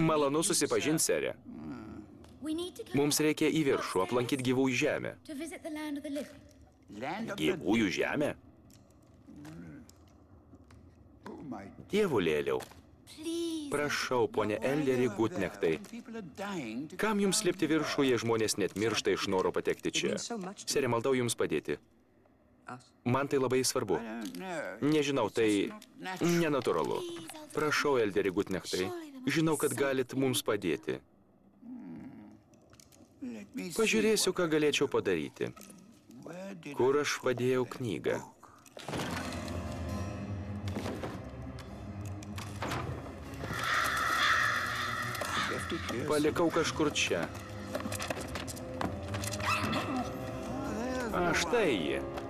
Malonu susipažinti, serė. Mums reikia į viršų aplankyti gyvųjų žemę. Gyvųjų žemę? Dievulėliau. Prašau, ponė Elderį Gutnechtai. Kam jums lipti viršų, jei žmonės net miršta iš noro patekti čia? Serė, maldau jums padėti. Man tai labai svarbu. Nežinau, tai nenatūralu. Prašau, Elderį Gutnechtai. Žinau, kad galit mums padėti. Pažiūrėsiu, ką galėčiau padaryti. Kur aš padėjau knygą? Palikau kažkur čia. A, štai ji.